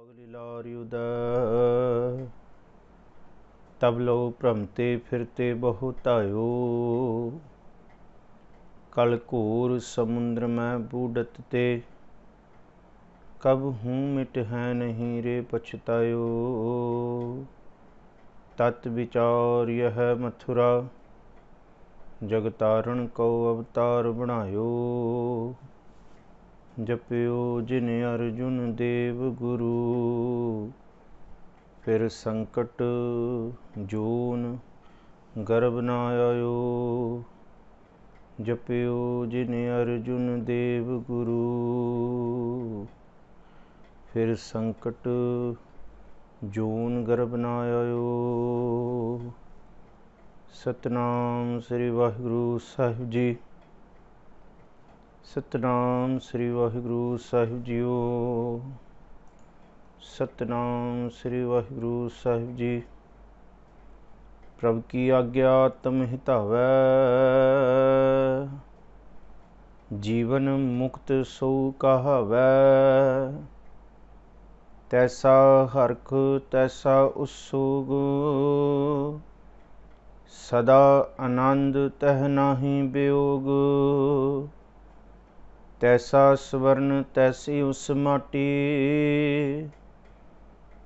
पागली लार्युदय तब लो भ्रमते फिरते बहुतायो। कल घोर समुद्र में बूढ़त ते कब हूँ मिट है नहीं रे पछतायो। तत् विचार यह मथुरा जगतारण को अवतार बनायो। जपियो जिन अर्जुन देव गुरु फिर संकट जोन गर्भ न आयो। जपियो जिन अर्जुन देव गुरु फिर संकट जोन गर्भ न आयो। सतनाम श्री वाहिगुरु साहिब जी। सतनाम श्री वाहिगुरु साहिब जीओ। सतनाम श्री वाहिगुरु साहिब जी। प्रभु की आज्ञा तम हितावै जीवन मुक्त सो कहावै। तैसा हरख तैसा उत्सुग सदा आनंद तह नाही वियोग। तैसा स्वर्ण तैसी उस माटी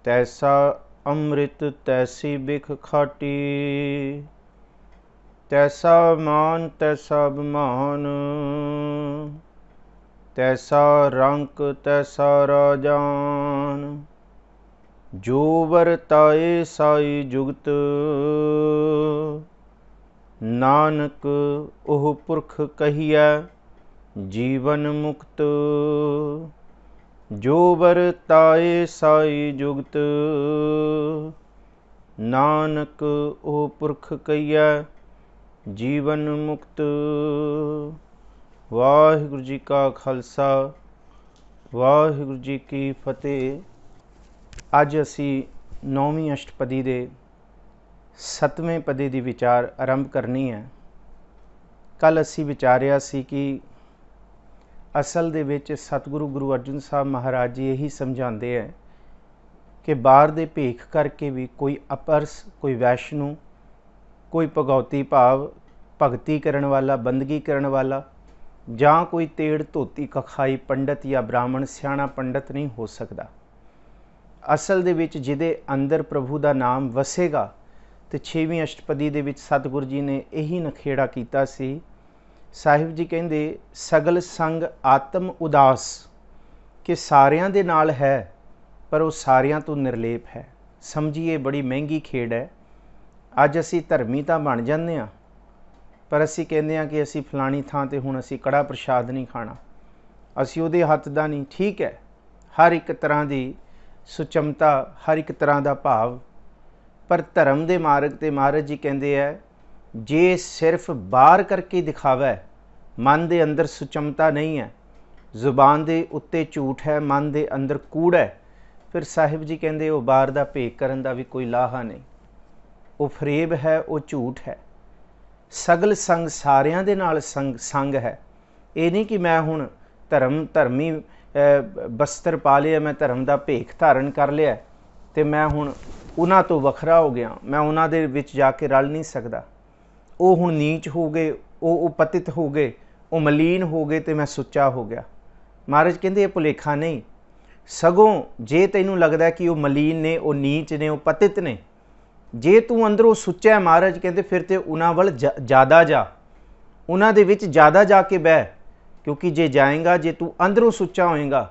तैसा अमृत तैसी बिख खाटी। तैसा मान तैसा अभिमान तैसा रंक तैसा राजान। जो वरताए साई जुगत नानक ओह पुरख कहिए जीवन मुक्त। जो वरताए साई जुगत नानक ओ पुरख कहिए जीवन मुक्त। वाहिगुरु जी का खालसा वाहिगुरु जी की फतेह। अज असी 9वीं अष्टपदी दे 7वें पदे दी विचार आरंभ करनी है। कल असी विचारिया सी कि असल दे विच सतगुरु गुरु अर्जन साहब महाराज जी यही समझाते हैं कि बाहर दे भेख करके भी कोई अपरस कोई वैष्णु कोई भगौती भाव भगती करन वाला बंदगी करन वाला जां कोई तेड़ धोती कखाई पंडित या ब्राह्मण सियाणा पंडित नहीं हो सकता। असल दे विच जिहदे अंदर प्रभु दा नाम वसेगा। तो 6वीं अष्टपदी दे विच सतगुरु जी ने यही नखेड़ा कीता सी। साहिब जी कहते सगल संग आत्म उदास कि सारियां दे नाल है पर वो सारियां तो निर्लेप है। समझिए बड़ी महंगी खेड है। अज असी धर्मी तो बन जाते हैं पर असी कहते हैं कि असी फलानी थां ते हुण असी कड़ा प्रशाद नहीं खाना असी उहदे हत्थ दा नहीं। ठीक है, हर एक तरह की सुचमता हर एक तरह का भाव पर धर्म के मार्ग ते महाराज जी कहते हैं जे सिर्फ बाहर करके दिखावा है मन के अंदर सुचमता नहीं है, जुबान के उत्ते झूठ है, मन के अंदर कूड़ है, फिर साहिब जी कहते वो बाहर का भेख करन दा भी कोई लाहा नहीं। वो फरेब है, वो झूठ है। सगल संग सारियां दे नाल संग है। ये नहीं कि मैं हुण धर्मी बस्तर पा लिया, मैं धर्म का भेख धारण कर लिया तो मैं हुण उन्हां तो वखरा हो गया, मैं उन्हां दे विच जाके रल नहीं सकता। वो हुण नीच हो गए, वो पतित हो गए, वो मलीन हो गए तो मैं सुच्चा हो गया। महाराज कहते ये भुलेखा नहीं। सगों जे तैनूं लगदा कि वो मलीन ने, वो नीच ने, वो पतित ने, जे तू अंदरों सुच्चा है महाराज कहते फिर तो उन्हां वल ज़्यादा जा, उन्हां दे विच ज़्यादा जाके बह। क्योंकि जे जाएगा जे तू अंदरों सुच्चा होएगा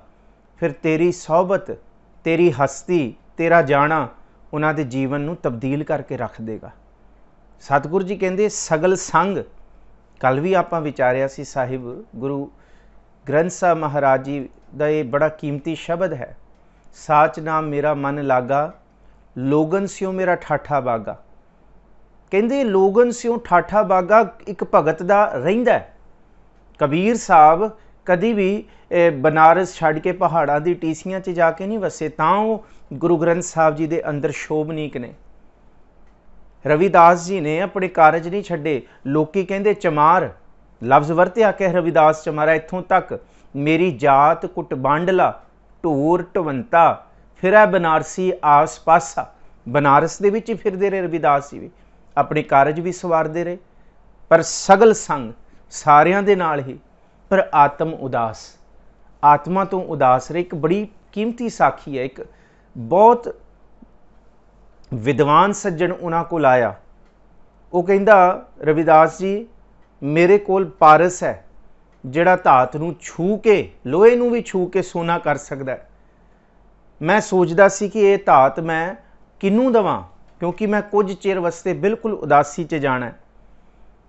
फिर तेरी सोहबत तेरी हस्ती तेरा जाना उन्हां दे जीवन नूं तब्दील करके रख देगा। सतगुरु जी कहते सगल संग। कल भी आपां विचारिया सी साहिब गुरु ग्रंथ साहब महाराज जी का ये बड़ा कीमती शब्द है। साच नाम मेरा मन लागा लोगन स्यों मेरा ठाठा बागा। कहते लोगन स्यों ठाठा बागा एक भगत दा रहिंदा है। कबीर साहब कदी भी बनारस छड़ के पहाड़ां दी टीसियां च जाके नहीं वसे, तां वो गुरु ग्रंथ साहब जी दे अंदर शोभनीक ने। रविदास जी ने अपने कारज नहीं छड्डे। लोकी कहते चमार लफ्ज़ वरत्या कि रविदास चमारा इत्थों तक मेरी जात कुट बांडला ढोर ढवंता फिर है बनारसी आस पासा, बनारस दे विच ही फिरदे रहे रविदास जी भी, अपने कारज भी सवारते रहे, पर सगल संग सारियां दे नाल ही, पर आत्म उदास, आत्मा तो उदास रहे। एक बड़ी कीमती साखी है। एक बहुत विद्वान सज्जन उन्हां कोल आया, वो कहंदा रविदास जी मेरे कोल पारस है जिहड़ा धात नूं छू के, लोहे नूं भी छू के सोना कर सकदा है। मैं सोचदा सी कि ये धात मैं किनूं दवां, क्योंकि मैं कुछ चिर वास्ते बिल्कुल उदासी च जाना है।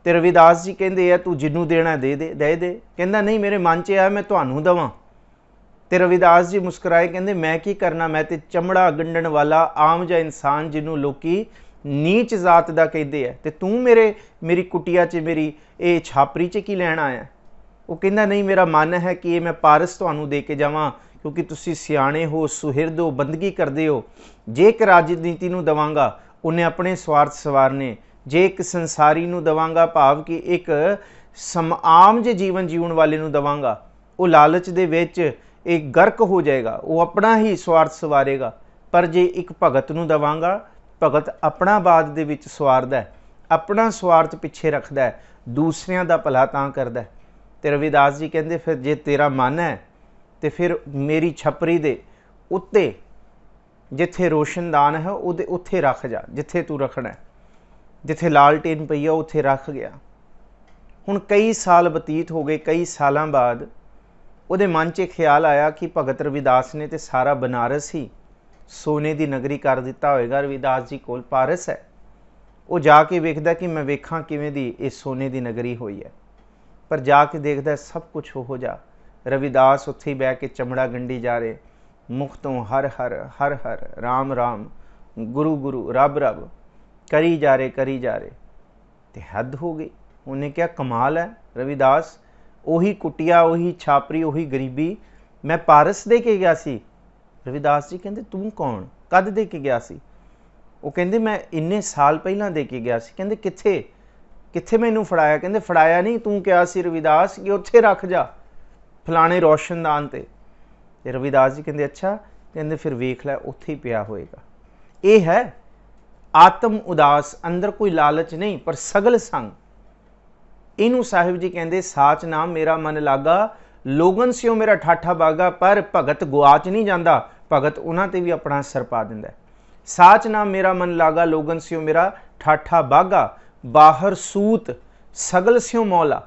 तो रविदास जी कहंदे तू जिन्नू देना दे दे। कहंदा नहीं, मेरे मन च आया मैं तुहानूं दवां। तो रविदास जी मुस्कुराए, कहंदे मैं की करना, मैं तो चमड़ा गंढण वाला आम जिहा इंसान जिन्नू लोकी नीच जात दा कहंदे है, ते तू मेरी कुटिया च, मेरी ये छापरी च की लैण आया। वो कहंदा नहीं, मेरा मन है कि ये मैं पारस तुहानूं दे के जावां, क्योंकि तुसीं सियाणे हो, सुहिरद हो, बंदगी करदे हो। जे एक राजनीति नूं दवांगा उन्हें अपने स्वार्थ सवारने, जे एक संसारी नूं दवांगा भाव कि एक आम जे जीवन जीवन वाले नूं दवांगा, वो लालच दे विच एक गर्क हो जाएगा, वो अपना ही स्वार्थ सवारेगा। पर जे एक भगत नूं दवांगा, भगत अपना बाद दे विच सवारदा है, अपना स्वार्थ पिछे रखदा है, दूसरियां दा भला तां करदा है। ते रविदास जी कहंदे फिर जे तेरा मन है तो फिर मेरी छपरी दे उत्ते जिथे रोशनदान है उहदे उत्थे रख जा, जिथे तू रखना है, जिथे लालटेन पई है उत्थे रख गया। हुण कई साल बतीत हो गए, कई सालां बाद उहदे मन च ख्याल आया कि भगत रविदास ने तो सारा बनारस ही सोने की नगरी कर दिता होएगा, रविदास जी कोल पारस है। वो जाके वेखदा कि मैं वेखां किवें दी ये सोने की नगरी हुई है, पर जाके देखदा सब कुछ हो जा। रविदास उत्थे बह के चमड़ा गंढी जा रहे, मुख तो हर हर हर हर राम राम, गुरु गुरु रब रब करी जा रहे। ते हद हो गई। उन्हें क्या कमाल है रविदास, उही कुटिया, उही छापरी, उही गरीबी, मैं पारस दे के गया सी। रविदास जी कहंदे तू कौन, कद दे के गया सी? वो कहंदे मैं इन्ने साल पहलां दे के गया सी। कहंदे कित्थे कित्थे मैनू फड़ाया? कहंदे फड़ाया नहीं, तू क्या सी रविदास कि उत्थे रख जा फलाने रोशनदान ते। रविदास जी कहंदे अच्छा, कहंदे फिर वेख लै उत्थे ही पिया होएगा। ये है आत्म उदास, अंदर कोई लालच नहीं पर सगल संग। इनू साहिब जी कहंदे साच नाम मेरा मन लागा, लोगन स्यों मेरा ठाठा बागा, पर भगत गुआच नहीं जाता, भगत उन्हां ते भी अपना असर पा दिंदा। साच नाम मेरा मन लागा, लोगन स्यों मेरा ठाठा बागा, बाहर सूत सगल स्यों मौला।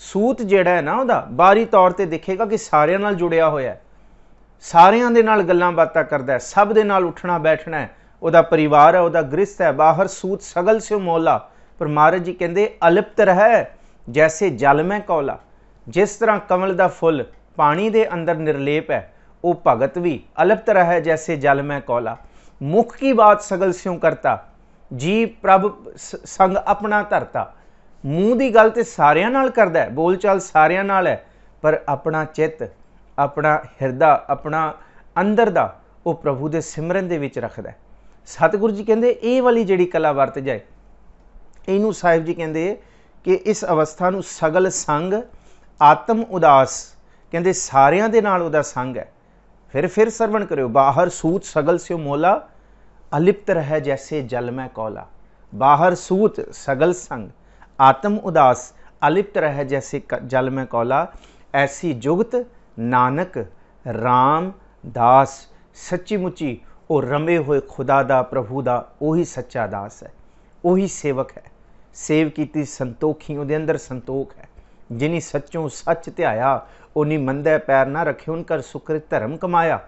सूत जिहड़ा है ना उहदा बाहरी तौर ते दिखेगा कि सारियां नाल जुड़िया होया है, सारियां दे नाल गल्लां बातां करदा है, सब दे नाल उठना बैठना है, उहदा परिवार है, उहदा गृहस्थ है, बाहर सूत सगल स्यों मौला। पर महाराज जी कहंदे अलिप्त रहे जैसे जल में कौला। जिस तरह कमल का फुल पानी दे अंदर निर्लेप है, वो भगत भी अलिप्त रहे जैसे जल में कौला। मुख की बात सगल स्यों करता, जी प्रभ संग अपना धरता। मूँह की गल तो सारियां नाल करदा है, बोल चाल सारियां नाल है, पर अपना चित्त, अपना हिरदा, अपना अंदर दा वो प्रभु दे सिमरन दे विच रखदा है। सतगुरु जी कहंदे ये वाली जिहड़ी कला वरत जाए, इनू साहिब जी कहंदे कि इस अवस्था नू सगल संग आत्म उदास, कहंदे सारियां दे नाल उहदा संग है। फिर सरवण करियो, बाहर सूत सगल स्यों मोला, अलिप्त रह जैसे जल में कौला। बाहर सूत सगल संग, आत्म उदास, अलिप्त रह जैसे जल में कौला। ऐसी जुगत नानक राम दास, सच्ची मुची वो रमे हुए खुदा दा प्रभु दा उही सच्चा दास है, उही सेवक है। सेव कीती संतोखी, उहदे अंदर संतोख है। जिनी सच्चों सच ध्याया, उन्हीं मंदै पैर ना रखे, उनकर सुकृत धर्म कमाया।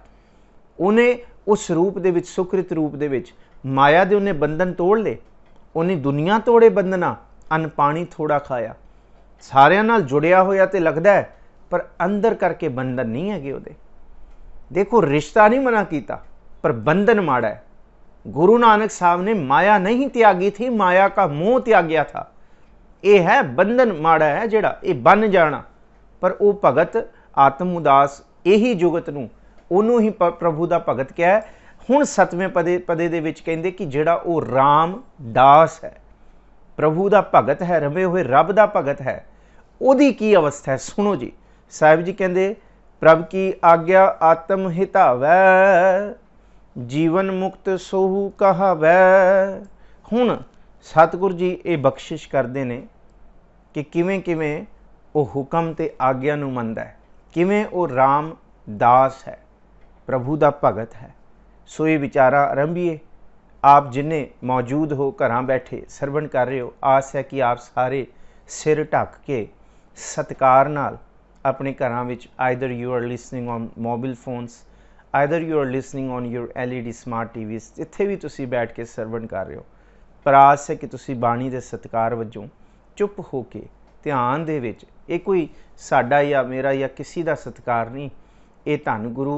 उन्हें उस रूप दे विच, सुकृत रूप दे विच माया दे उन्हें बंधन तोड़ ले, उन्हें दुनिया तोड़े बंधना, अन्न पानी थोड़ा खाया। सारियां नाल जुड़िया होया ते लगदा है, पर अंदर करके बंधन नहीं है उहदे। देखो रिश्ता नहीं मना कीता, पर बंधन माड़ा है। गुरु नानक साहब ने माया नहीं त्यागी थी, माया का मोह त्याग्या था। ये है बंधन माड़ा है जिहड़ा, ये बन जाना। पर वो भगत आत्म उदास, यही जुगत नूं उन्हों ही प्रभु का भगत क्या है। हुण 7वें पदे दे विच कहंदे कि जिहड़ा वो राम दास है, प्रभु का भगत है, रमे हुए रब का भगत है, उहदी की अवस्था है। सुनो जी, साहिब जी कहंदे प्रभ की आज्ञा आत्म हितावै, जीवन मुक्त सोहू कहावै। हुण सतगुरु जी ये बख्शिश करते हैं कि किवें किवें वो हुक्म ते आग्या नूं मनदा है, किवें वो राम दास है, प्रभु दा भगत है। सो ये विचारा आरंभीए। आप जिन्हें मौजूद हो, घरां बैठे सरवण कर रहे हो, आस है कि आप सारे सिर ढक के सत्कार नाल अपने घरां विच, either you are listening on mobile phones, either you are listening on your LED smart TVs, जिथे भी तुसी बैठ के सरवण कर रहे हो, पर आस है कि तुसी बाणी दे सत्कार वजों चुप हो के ध्यान दे विच, ये कोई साडा या मेरा या किसी दा सत्कार नहीं, ये धन गुरु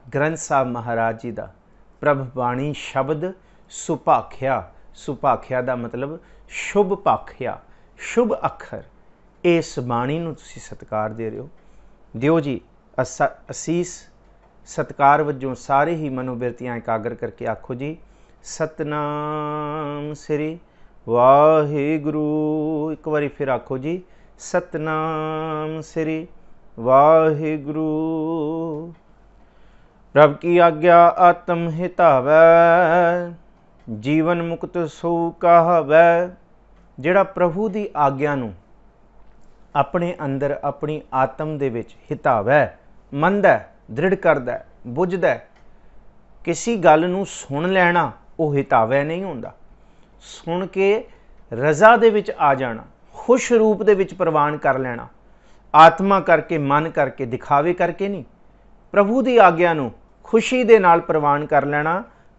ग्रंथ साहब महाराज जी दा प्रभ बाणी शब्द सुभाख्या। सुभाख्या दा मतलब शुभ भाख्या, शुभ अखर। इस बाणी नूं तुसीं सत्कार दे रहे हो, दिओ जी असीस। सत्कार वजों सारे ही मनोबिरतियां एकाग्र करके आखो जी सतनाम श्री वाहिगुरु। एक बारी फिर आखो जी सतनाम श्री वाहिगुरु। प्रभ की आज्ञा आत्म हितावै, जीवन मुक्त सो कहावै। जिहड़ा प्रभु की आज्ञा नूं अपने अंदर अपनी आत्म दे विच हितावै, मनदा, दृढ़ करदा, बुझदा, किसी गल नूं सुन लेना वो हितावै नहीं हुंदा। सुन के रज़ा दे विच आ जाना, खुश रूप दे विच प्रवान कर लेना, आत्मा करके, मन करके, दिखावे करके नहीं। प्रभु की आज्ञा नूं खुशी दे नाल प्रवान कर लेना।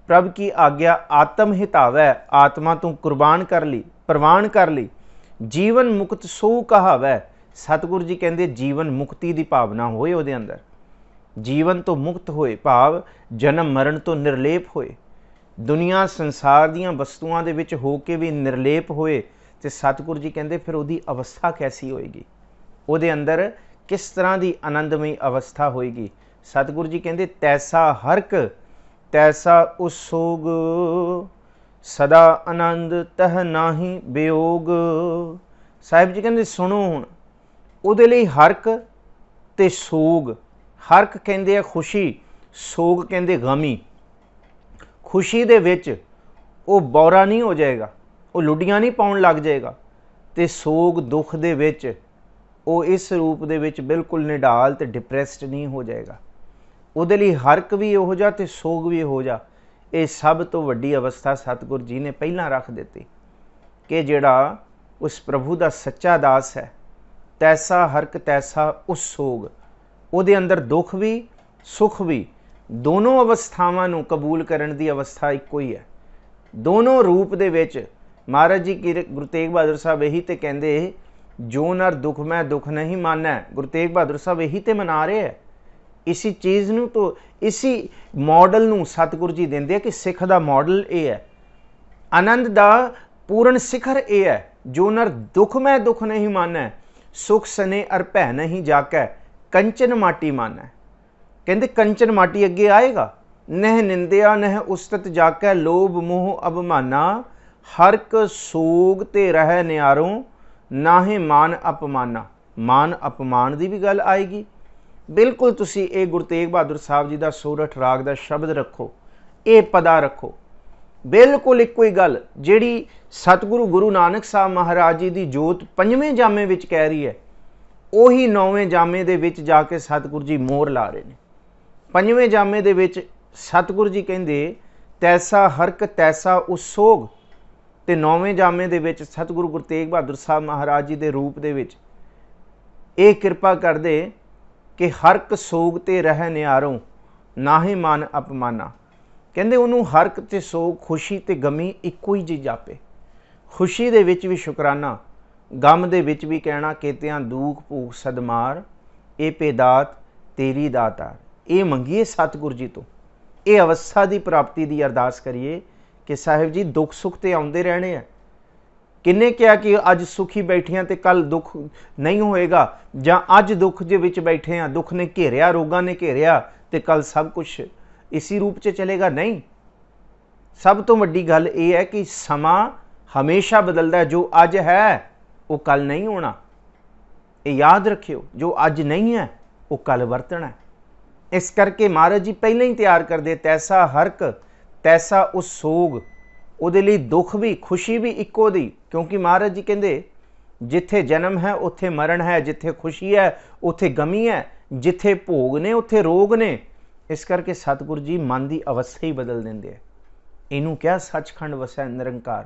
प्रभ की आज्ञा आत्म हितावै, आत्मा तू कुर्बान कर ली, प्रवान कर ली। जीवन मुक्त सो कहावै। सतगुरु जी कहते जीवन मुक्ति की भावना होए उहदे अंदर, जीवन तो मुक्त होए, भाव जन्म मरण तो निर्लेप होए, दुनिया संसार दीयां वस्तुआं दे विच हो के भी निर्लेप होए, ते सतगुरु जी कहते फिर उहदी अवस्था कैसी होएगी, उहदे अंदर किस तरह की आनंदमई अवस्था होएगी। सतगुरु जी कहते तैसा हरक तैसा उसोग, सदा आनंद तह नाही वियोग। साहिब जी कहते सुनो हुण, उहदे लई हरक ते सोग। हरक कहते हैं खुशी, सोग कहते गमी। खुशी दे विच वो बौरा नहीं हो जाएगा, वो लुडियां नहीं पाउण लग जाएगा, ते सोग दुख दे विच वो इस रूप दे विच बिल्कुल निढाल ते डिप्रैसड नहीं हो जाएगा। उहदे लई हरक भी हो जा ते सोग भी हो जा। ये सब तो वड्डी अवस्था सतगुरु जी ने पहलां रख दित्ती कि जिहड़ा उस प्रभु का सच्चा दास है, तैसा हरक तैसा उस सोग। उहदे अंदर दुख भी सुख भी, दोनों अवस्थावां नूं कबूल करन दी अवस्था इक्को ही है। दोनों रूप दे विच महाराज जी गुरु तेग बहादुर साहब यही तो कहते, जो नर दुख मैं दुख नहीं मानै। गुरु तेग बहादुर साहब यही तो मना रहे हैं। इसी चीज़ नूं तो इसी मॉडल नूं सतगुरु जी देंदे कि सिख दा मॉडल ये है, आनंद दा पूर्ण शिखर ये है। जो नर दुख मैं दुख नहीं मानै, सुख सने अर भै नहीं जाकै, कंचन माटी मानै। कहते कंचन माटी अगे आएगा, नह निंदिया नह उस्तत जाकै, लोभ मोह अभिमाना, हरक सोग ते रह नियारों, नाहे मान अपमाना। मान अपमान की भी गल आएगी। बिल्कुल तुसी ये गुरु तेग बहादुर साहब जी का सोरठ राग का शब्द रखो, ये पदा रखो, बिल्कुल इक्को ही गल जिहड़ी सतगुरु गुरु नानक साहब महाराज जी की जोत पंजवें जामे विच कह रही है, उही नौवें जामे दे विच जाके सतगुरु जी मोहर ला रहे हैं। पंजवें जामे दे विच सतगुरु जी कहते तैसा हरक तैसा उस सोग, ते नौवें जामे दे विच सतगुरु गुरु तेग बहादुर साहब महाराज जी के रूप दे विच ये कृपा कर दे कि हरक सोग ते रह नियारों, नाहे मान अपमाना। कहते उन्होंने हरक ते सोग, खुशी ते गमी इक्को ही चीज़ आपे। खुशी दे विच भी शुकराना, गम दे विच भी कहना केतियां दूख भूख सदमार, ए पेदात तेरी दातार। ये मंगीए सतगुरु जी तो, ये अवस्था की प्राप्ति की अरदास करिए कि साहिब जी दुख सुख तो आउंदे रहने हैं। किन्ने कहा कि अज सुखी बैठियां तो कल दुख नहीं होएगा, जां अज दुख दे विच बैठे हैं, दुख ने घेरिया, रोगां ने घेरिया, तो कल सब कुछ इसी रूप च चलेगा। नहीं, सब तो वड्डी गल यह है कि समा हमेशा बदलता है। जो अज है वो कल नहीं होना, ये याद रखियो। जो अज नहीं है वो कल वरतना है। इस करके महाराज जी पहले ही तैयार कर दे, तैसा हरक तैसा उस सोग, ਉਹਦੇ ਲਈ ਦੁੱਖ ਵੀ ਖੁਸ਼ੀ ਵੀ ਇੱਕੋ ਦੀ। ਕਿਉਂਕਿ ਮਹਾਰਾਜ ਜੀ ਕਹਿੰਦੇ ਜਿੱਥੇ ਜਨਮ ਹੈ ਉੱਥੇ ਮਰਨ ਹੈ, ਜਿੱਥੇ ਖੁਸ਼ੀ ਹੈ ਉੱਥੇ ਗਮੀ ਹੈ, ਜਿੱਥੇ ਭੋਗ ਨੇ ਉੱਥੇ ਰੋਗ ਨੇ। ਇਸ ਕਰਕੇ ਸਤਿਗੁਰੂ ਜੀ ਮਨ ਦੀ ਅਵਸਥਾ ਹੀ ਬਦਲ ਦਿੰਦੇ ਆ। ਇਹਨੂੰ ਕਿਹਾ ਸੱਚਖੰਡ ਵਸੈ ਨਿਰੰਕਾਰ,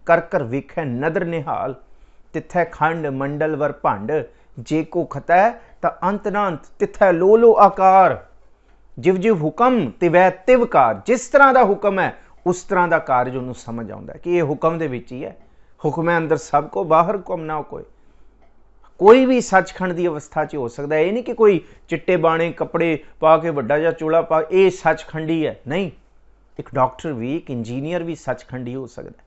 ਕਰ ਕਰ ਵੇਖੈ ਨਦਰ ਨਿਹਾਲ, ਤਿੱਥੈ ਖੰਡ ਮੰਡਲ ਵਰ ਭੰਡ, ਜੇ ਕੋ ਖਤੈ ਤਾਂ ਅੰਤ ਨਾ ਅੰਤ, ਤਿੱਥੈ ਲੋ ਲੋ ਆਕਾਰ, ਜਿਵ ਜਿਵ ਹੁਕਮ ਤਿਵੈ ਤਿਵ ਕਾਰ। ਜਿਸ ਤਰ੍ਹਾਂ ਦਾ ਹੁਕਮ ਹੈ ਉਸ ਤਰ੍ਹਾਂ ਦਾ ਕਾਰਜ ਉਹਨੂੰ ਸਮਝ ਆਉਂਦਾ ਕਿ ਇਹ ਹੁਕਮ ਦੇ ਵਿੱਚ ਹੀ ਹੈ। ਹੁਕਮ ਹੈ ਅੰਦਰ ਸਭ ਕੋ, ਬਾਹਰ ਹੁਕਮ ਨਾ ਕੋਈ। ਕੋਈ ਵੀ ਸੱਚਖੰਡ ਦੀ ਅਵਸਥਾ 'ਚ ਹੋ ਸਕਦਾ। ਇਹ ਨਹੀਂ ਕਿ ਕੋਈ ਚਿੱਟੇ ਬਾਣੇ ਕੱਪੜੇ ਪਾ ਕੇ ਵੱਡਾ ਜਿਹਾ ਚੋਲਾ ਪਾ ਇਹ ਸੱਚਖੰਡੀ ਹੈ, ਨਹੀਂ। ਇੱਕ ਡਾਕਟਰ ਵੀ, ਇੱਕ ਇੰਜੀਨੀਅਰ ਵੀ ਸੱਚਖੰਡੀ ਹੋ ਸਕਦਾ।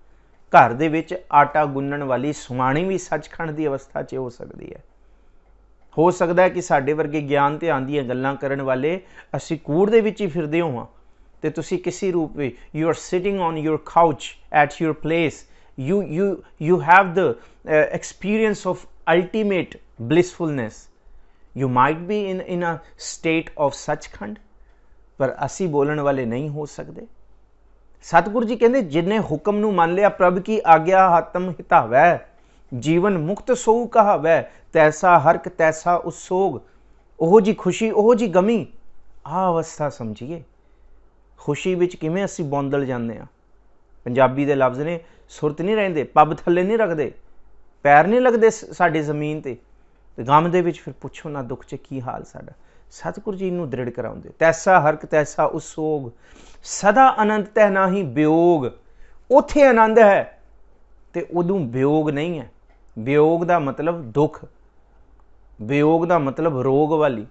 ਘਰ ਦੇ ਵਿੱਚ ਆਟਾ ਗੁੰਨਣ ਵਾਲੀ ਸੁਆਣੀ ਵੀ ਸੱਚਖੰਡ ਦੀ ਅਵਸਥਾ 'ਚ ਹੋ ਸਕਦੀ ਹੈ। ਹੋ ਸਕਦਾ ਹੈ ਕਿ ਸਾਡੇ ਵਰਗੇ ਗਿਆਨ ਧਿਆਨ ਦੀਆਂ ਗੱਲਾਂ ਕਰਨ ਵਾਲੇ ਅਸੀਂ ਕੂੜ ਦੇ ਵਿੱਚ ਹੀ ਫਿਰਦੇ ਹੋਵਾਂ ਤੇ ਤੁਸੀਂ ਕਿਸੇ ਰੂਪ ਵਿੱਚ you are sitting on your couch at your place, you have the experience of ultimate blissfulness. You might be in a state of Sachkhand, ਪਰ ਅਸੀਂ ਬੋਲਣ ਵਾਲੇ ਨਹੀਂ ਹੋ ਸਕਦੇ। ਸਤਿਗੁਰੂ ਜੀ ਕਹਿੰਦੇ ਜਿਨੇ ਹੁਕਮ ਨੂੰ ਮੰਨ ਲਿਆ, ਪ੍ਰਭ ਕੀ ਆਗਿਆ ਹਤਮ ਹਿਤਾਵੈ, ਜੀਵਨ ਮੁਕਤ ਸੋਊ ਕਹਾਵੈ, ਤੈਸਾ ਹਰਕ ਤੈਸਾ ਉਸੋਗ। ਉਹੋ ਜੀ ਖੁਸ਼ੀ ਉਹੋ ਜੀ ਗਮੀ, ਆਹ ਅਵਸਥਾ ਸਮਝੀਏ। ਖੁਸ਼ੀ ਵਿੱਚ ਕਿਵੇਂ ਅਸੀਂ ਬੌਂਦਲ ਜਾਂਦੇ ਹਾਂ। ਪੰਜਾਬੀ ਦੇ ਲਫ਼ਜ਼ ਨੇ, ਸੁਰਤ ਨਹੀਂ ਰਹਿੰਦੇ, ਪੱਬ ਥੱਲੇ ਨਹੀਂ ਰੱਖਦੇ, ਪੈਰ ਨਹੀਂ ਲੱਗਦੇ ਸਾਡੀ ਜ਼ਮੀਨ 'ਤੇ। ਗਮ ਦੇ ਵਿੱਚ ਫਿਰ ਪੁੱਛੋ ਨਾ ਦੁੱਖ 'ਚ ਕੀ ਹਾਲ ਸਾਡਾ। ਸਤਿਗੁਰੂ ਜੀ ਨੂੰ ਦ੍ਰਿੜ ਕਰਾਉਂਦੇ, ਤੈਸਾ ਹਰਕ ਤੈਸਾ ਉਸੋਗ, ਸਦਾ ਆਨੰਦ ਤਹਿ ਨਾਹੀ ਵਿਯੋਗ। ਉੱਥੇ ਆਨੰਦ ਹੈ ਤੇ ਉਦੋਂ ਵਿਯੋਗ ਨਹੀਂ ਹੈ। ਵਿਯੋਗ ਦਾ ਮਤਲਬ ਦੁੱਖ, ਵਿਯੋਗ ਦਾ ਮਤਲਬ ਰੋਗ ਵਾਲੀ,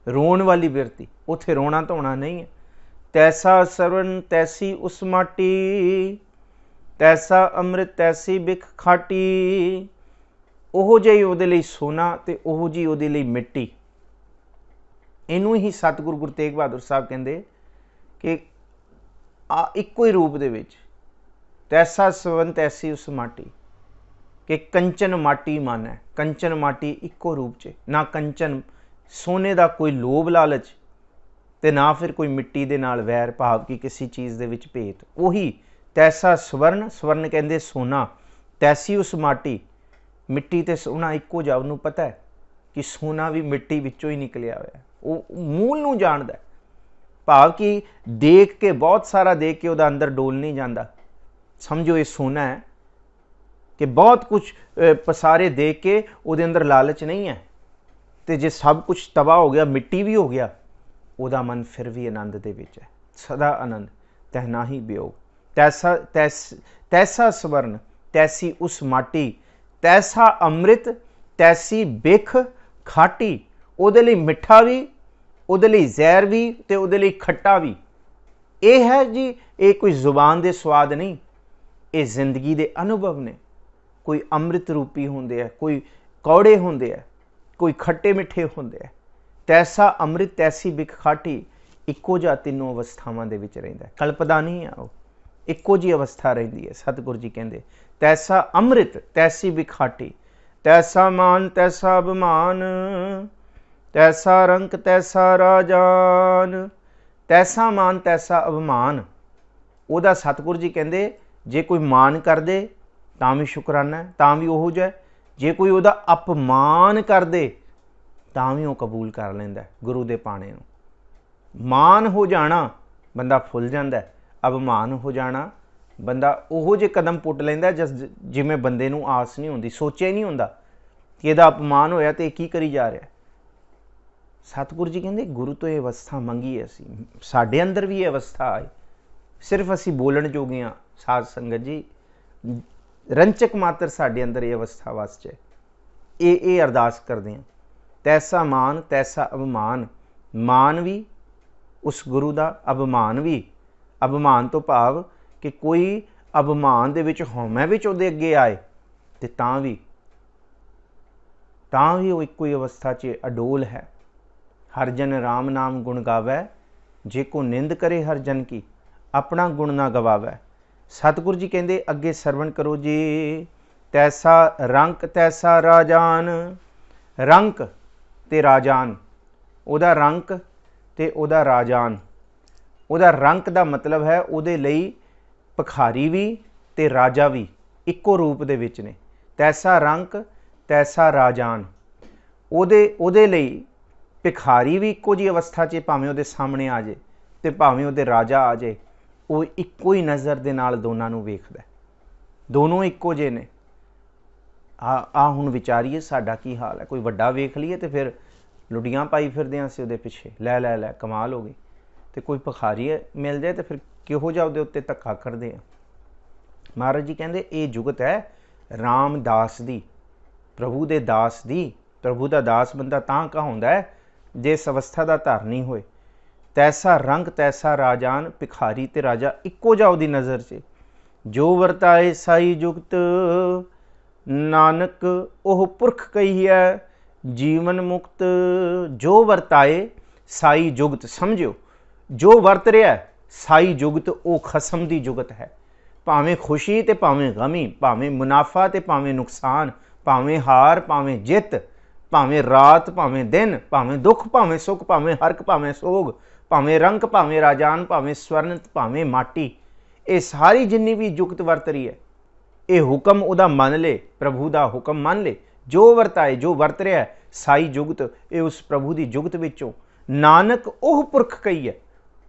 ਰੋਣ ਵਾਲੀ ਬਿਰਤੀ। ਉੱਥੇ ਰੋਣਾ ਧੋਣਾ ਨਹੀਂ ਹੈ। ਤੈਸਾ ਸਰਵਨ ਤੈਸੀ ਉਸ ਮਾਟੀ, ਤੈਸਾ ਅੰਮ੍ਰਿਤ ਤੈਸੀ ਬਿਖ ਖਾਟੀ। ਉਹੋ ਜਿਹੀ ਉਹਦੇ ਲਈ ਸੋਨਾ ਤੇ ਉਹੋ ਜਿਹੀ ਉਹਦੇ ਲਈ ਮਿੱਟੀ। ਇਹਨੂੰ ਹੀ ਸਤਿਗੁਰੂ ਗੁਰੂ ਤੇਗ ਬਹਾਦਰ ਸਾਹਿਬ ਕਹਿੰਦੇ ਕਿ ਇੱਕੋ ਹੀ ਰੂਪ ਦੇ ਵਿੱਚ ਤੈਸਾ ਸਰਵਨ ਤੈਸੀ ਉਸ ਮਾਟੀ, ਕਿ ਕੰਚਨ ਮਾਟੀ ਮਨ ਹੈ। ਕੰਚਨ ਮਾਟੀ ਇੱਕੋ ਰੂਪ 'ਚ, ਨਾ ਕੰਚਨ ਸੋਨੇ ਦਾ ਕੋਈ ਲੋਭ ਲਾਲਚ ਤੇ ਨਾ ਫਿਰ ਕੋਈ ਮਿੱਟੀ ਦੇ ਨਾਲ ਵੈਰ ਭਾਵ ਕਿ ਕਿਸੇ ਚੀਜ਼ ਦੇ ਵਿੱਚ ਭੇਤ। ਉਹੀ ਤੈਸਾ ਸਵਰਨ, ਸਵਰਨ ਕਹਿੰਦੇ ਸੋਨਾ, ਤੈਸੀ ਉਸ ਮਾਟੀ, ਮਿੱਟੀ ਤੇ ਸੋਨਾ ਇੱਕੋ ਜਿਹਾ। ਉਹਨੂੰ ਪਤਾ ਹੈ ਕਿ ਸੋਨਾ ਵੀ ਮਿੱਟੀ ਵਿੱਚੋਂ ਹੀ ਨਿਕਲਿਆ ਹੋਇਆ। ਉਹ ਮੂਲ ਨੂੰ ਜਾਣਦਾ, ਭਾਵ ਕਿ ਦੇਖ ਕੇ, ਬਹੁਤ ਸਾਰਾ ਦੇਖ ਕੇ ਉਹਦਾ ਅੰਦਰ ਡੋਲ ਨਹੀਂ ਜਾਂਦਾ। ਸਮਝੋ ਇਹ ਸੋਨਾ ਹੈ ਕਿ ਬਹੁਤ ਕੁਛ ਪਸਾਰੇ ਦੇਖ ਕੇ ਉਹਦੇ ਅੰਦਰ ਲਾਲਚ ਨਹੀਂ ਹੈ। ਤੇ ਜੇ ਸਭ ਕੁਛ ਤਬਾਹ ਹੋ ਗਿਆ, ਮਿੱਟੀ ਵੀ ਹੋ ਗਿਆ, ਉਹਦਾ ਮਨ ਫਿਰ ਵੀ ਆਨੰਦ ਦੇ ਵਿੱਚ ਹੈ। ਸਦਾ ਆਨੰਦ ਤਹਿ ਨਾਹੀ ਵਿਯੋਗ। ਤੈਸਾ ਸਵਰਨ ਤੈਸੀ ਉਸ ਮਾਟੀ, ਤੈਸਾ ਅੰਮ੍ਰਿਤ ਤੈਸੀ ਬਿਖ ਖਾਟੀ। ਉਹਦੇ ਲਈ ਮਿੱਠਾ ਵੀ, ਉਹਦੇ ਲਈ ਜ਼ਹਿਰ ਵੀ ਤੇ ਉਹਦੇ ਲਈ ਖੱਟਾ ਵੀ। ਇਹ ਹੈ ਜੀ, ਇਹ ਕੋਈ ਜ਼ੁਬਾਨ ਦੇ ਸਵਾਦ ਨਹੀਂ, ਇਹ ਜ਼ਿੰਦਗੀ ਦੇ ਅਨੁਭਵ ਨੇ। ਕੋਈ ਅੰਮ੍ਰਿਤ ਰੂਪੀ ਹੁੰਦੇ ਆ, ਕੋਈ ਕੌੜੇ ਹੁੰਦੇ ਆ, ਕੋਈ ਖੱਟੇ ਮਿੱਠੇ ਹੁੰਦੇ ਆ। ਤੈਸਾ ਅੰਮ੍ਰਿਤ ਤੈਸੀ ਬਿਖ ਖਾਟੀ, ਇੱਕੋ ਜਿਹਾ ਤਿੰਨੋਂ ਅਵਸਥਾਵਾਂ ਦੇ ਵਿੱਚ ਰਹਿੰਦਾ, ਕਲਪਦਾ ਨਹੀਂ ਆ। ਉਹ ਇੱਕੋ ਜਿਹੀ ਅਵਸਥਾ ਰਹਿੰਦੀ ਹੈ। ਸਤਿਗੁਰੂ ਜੀ ਕਹਿੰਦੇ ਤੈਸਾ ਅੰਮ੍ਰਿਤ ਤੈਸੀ ਬਿਖ ਖਾਟੀ, ਤੈਸਾ ਮਾਨ ਤੈਸਾ ਅਭਿਮਾਨ, ਤੈਸਾ ਰੰਕ ਤੈਸਾ ਰਾਜਾਨ। ਤੈਸਾ ਮਾਨ ਤੈਸਾ ਅਭਿਮਾਨ, ਉਹਦਾ ਸਤਿਗੁਰੂ ਜੀ ਕਹਿੰਦੇ ਜੇ ਕੋਈ ਮਾਨ ਕਰਦੇ ਤਾਂ ਵੀ ਸ਼ੁਕਰਾਨਾ, ਤਾਂ ਵੀ ਉਹੋ ਜਿਹਾ। ਜੇ ਕੋਈ ਉਹਦਾ ਅਪਮਾਨ ਕਰਦੇ ਤਾਂ ਵੀ ਉਹ ਕਬੂਲ ਕਰ ਲੈਂਦਾ ਗੁਰੂ ਦੇ ਪਾਣੇ ਨੂੰ। ਮਾਨ ਹੋ ਜਾਣਾ ਬੰਦਾ ਫੁੱਲ ਜਾਂਦਾ, ਅਭਿਮਾਨ ਹੋ ਜਾਣਾ ਬੰਦਾ ਉਹੋ ਜਿਹੇ ਕਦਮ ਪੁੱਟ ਲੈਂਦਾ ਜਿਵੇਂ ਬੰਦੇ ਨੂੰ ਆਸ ਨਹੀਂ ਹੁੰਦੀ, ਸੋਚਿਆ ਹੀ ਨਹੀਂ ਹੁੰਦਾ ਕਿ ਇਹਦਾ ਅਪਮਾਨ ਹੋਇਆ ਤੇ ਇਹ ਕੀ ਕਰੀ ਜਾ ਰਿਹਾ। ਸਤਿਗੁਰੂ ਜੀ ਕਹਿੰਦੇ ਗੁਰੂ ਤੋਂ ਇਹ ਅਵਸਥਾ ਮੰਗੀ ਅਸੀਂ, ਸਾਡੇ ਅੰਦਰ ਵੀ ਇਹ ਅਵਸਥਾ ਆਈ, ਸਿਰਫ ਅਸੀਂ ਬੋਲਣ ਜੋਗੇ ਹਾਂ। ਸਾਧ ਸੰਗਤ ਜੀ, ਰੰਚਕ ਮਾਤਰ ਸਾਡੇ ਅੰਦਰ ਇਹ ਅਵਸਥਾ ਵਾਸਤੇ ਇਹ ਅਰਦਾਸ ਕਰਦੇ ਹਾਂ। ਤੈਸਾ ਮਾਨ ਤੈਸਾ ਅਭਿਮਾਨ, ਮਾਨ ਵੀ ਉਸ ਗੁਰੂ ਦਾ, ਅਭਿਮਾਨ ਵੀ। ਅਭਿਮਾਨ ਤੋਂ ਭਾਵ ਕਿ ਕੋਈ ਅਭਿਮਾਨ ਦੇ ਵਿੱਚ ਹਉਮੈ ਵਿੱਚ ਉਹਦੇ ਅੱਗੇ ਆਏ ਤੇ ਤਾਂ ਵੀ ਉਹ ਇੱਕੋ ਹੀ ਅਵਸਥਾ 'ਚ ਅਡੋਲ ਹੈ। ਹਰ ਜਨ ਰਾਮ ਨਾਮ ਗੁਣ ਗਾਵੈ, ਜੇ ਕੋ ਨਿੰਦ ਕਰੇ ਹਰ ਜਨ ਕੀ, ਆਪਣਾ ਗੁਣ ਨਾ ਗਵਾਵੈ। ਸਤਿਗੁਰੂ ਜੀ ਕਹਿੰਦੇ ਅੱਗੇ ਸਰਵਣ ਕਰੋ ਜੀ। ਤੈਸਾ ਰੰਕ ਤੈਸਾ ਰਾਜਾਨ, ਰੰਕ ਤੇ ਰਾਜਾਨ, ਉਹਦਾ ਰੰਕ ਤੇ ਉਹਦਾ ਰਾਜਾਨ। ਉਹਦਾ ਰੰਕ ਦਾ ਮਤਲਬ ਹੈ ਉਹਦੇ ਲਈ ਭਿਖਾਰੀ ਵੀ ਤੇ ਰਾਜਾ ਵੀ ਇੱਕੋ ਰੂਪ ਦੇ ਵਿੱਚ ਨੇ। ਤੈਸਾ ਰੰਕ ਤੈਸਾ ਰਾਜਾਨ। ਉਹਦੇ ਲਈ ਭਿਖਾਰੀ ਵੀ ਇੱਕੋ ਜਿਹੀ ਅਵਸਥਾ 'ਚ ਭਾਵੇਂ ਉਹਦੇ ਸਾਹਮਣੇ ਆ ਜਾਏ ਤੇ ਭਾਵੇਂ ਉਹਦੇ ਰਾਜਾ ਆ ਜਾਏ, ਉਹ ਇੱਕੋ ਹੀ ਨਜ਼ਰ ਦੇ ਨਾਲ ਦੋਨਾਂ ਨੂੰ ਵੇਖਦਾ। ਦੋਨੋਂ ਇੱਕੋ ਜਿਹੇ ਨੇ। ਆ ਹੁਣ ਵਿਚਾਰੀਏ ਸਾਡਾ ਕੀ ਹਾਲ ਹੈ। ਕੋਈ ਵੱਡਾ ਵੇਖ ਲਈਏ ਤੇ ਫਿਰ ਲੁੱਡੀਆਂ ਪਾਈ ਫਿਰਦੇ ਹਾਂ ਅਸੀਂ ਉਹਦੇ ਪਿੱਛੇ, ਲੈ ਲੈ ਲੈ ਕਮਾਲ ਹੋ ਗਈ। ਤੇ ਕੋਈ ਭਿਖਾਰੀ ਮਿਲ ਜਾਏ ਤੇ ਫਿਰ ਕਿਹੋ ਜਿਹਾ ਉਹਦੇ ਉੱਤੇ ਧੱਕਾ ਕਰਦੇ ਆ। ਮਹਾਰਾਜ ਜੀ ਕਹਿੰਦੇ ਇਹ ਜੁਗਤ ਹੈ ਰਾਮਦਾਸ ਦੀ, ਪ੍ਰਭੂ ਦੇ ਦਾਸ ਦੀ। ਪ੍ਰਭੂ ਦਾ ਦਾਸ ਬੰਦਾ ਤਾਂ ਕਹਾਉਂਦਾ ਹੈ ਜੇ ਇਸ ਅਵਸਥਾ ਦਾ ਧਾਰਨੀ ਹੋਏ। ਤੈਸਾ ਰੰਗ ਤੈਸਾ ਰਾਜਾਨ। ਭਿਖਾਰੀ ਤੇ ਰਾਜਾ ਇੱਕੋ ਜਿਹਾ ਉਹਦੀ ਨਜ਼ਰ 'ਚ। ਜੋ ਵਰਤਾਏ ਸਾਈ ਜੁਗਤ ਨਾਨਕ ਉਹ ਪੁਰਖ ਕਹੀਐ ਜੀਵਨ ਮੁਕਤ। ਜੋ ਵਰਤਾਏ ਸਾਈ ਜੁਗਤ, ਸਮਝਿਓ ਜੋ ਵਰਤ ਰਿਹਾ ਸਾਈ ਜੁਗਤ ਉਹ ਖਸਮ ਦੀ ਜੁਗਤ ਹੈ। ਭਾਵੇਂ ਖੁਸ਼ੀ ਤੇ ਭਾਵੇਂ ਗਮੀ, ਭਾਵੇਂ ਮੁਨਾਫਾ ਤੇ ਭਾਵੇਂ ਨੁਕਸਾਨ, ਭਾਵੇਂ ਹਾਰ ਭਾਵੇਂ ਜਿੱਤ, ਭਾਵੇਂ ਰਾਤ ਭਾਵੇਂ ਦਿਨ, ਭਾਵੇਂ ਦੁੱਖ ਭਾਵੇਂ ਸੁੱਖ, ਭਾਵੇਂ ਹਰਕ ਭਾਵੇਂ ਸੋਗ, ਭਾਵੇਂ ਰੰਕ ਭਾਵੇਂ ਰਾਜਾਨ, ਭਾਵੇਂ ਸਵਰਨਤ ਭਾਵੇਂ ਮਾਟੀ, ਇਹ ਸਾਰੀ ਜਿੰਨੀ ਵੀ ਜੁਗਤ ਵਰਤ ਰਹੀ ਹੈ ਇਹ ਹੁਕਮ ਉਹਦਾ ਮੰਨ ਲੇ, ਪ੍ਰਭੂ ਦਾ ਹੁਕਮ ਮੰਨ ਲੇ। ਜੋ ਵਰਤਾਏ ਜੋ ਵਰਤ ਰਿਹਾ ਸਾਈ ਜੁਗਤ ਇਹ ਉਸ ਪ੍ਰਭੂ ਦੀ ਜੁਗਤ ਵਿੱਚੋਂ। ਨਾਨਕ ਉਹ ਪੁਰਖ ਕਹੀ ਹੈ।